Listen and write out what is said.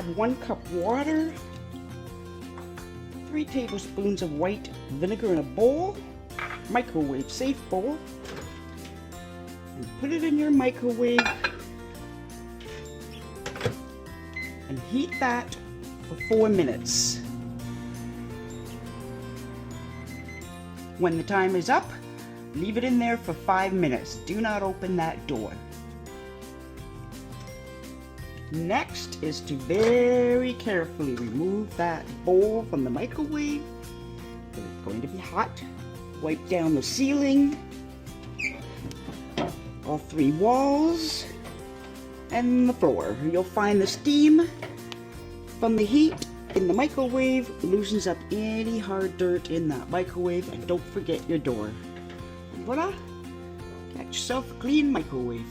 add 1 cup water, 3 tablespoons of white vinegar in a bowl, microwave safe bowl, and put it in your microwave and heat that for 4 minutes. When the time is up, leave it in there for 5 minutes. Do not open that door. Next is to very carefully remove that bowl from the microwave. It's going to be hot. Wipe down the ceiling, all 3 walls, and the floor. You'll find the steam from the heat in the microwave loosens up any hard dirt in that microwave, and don't forget your door. Voila! Got yourself a clean microwave.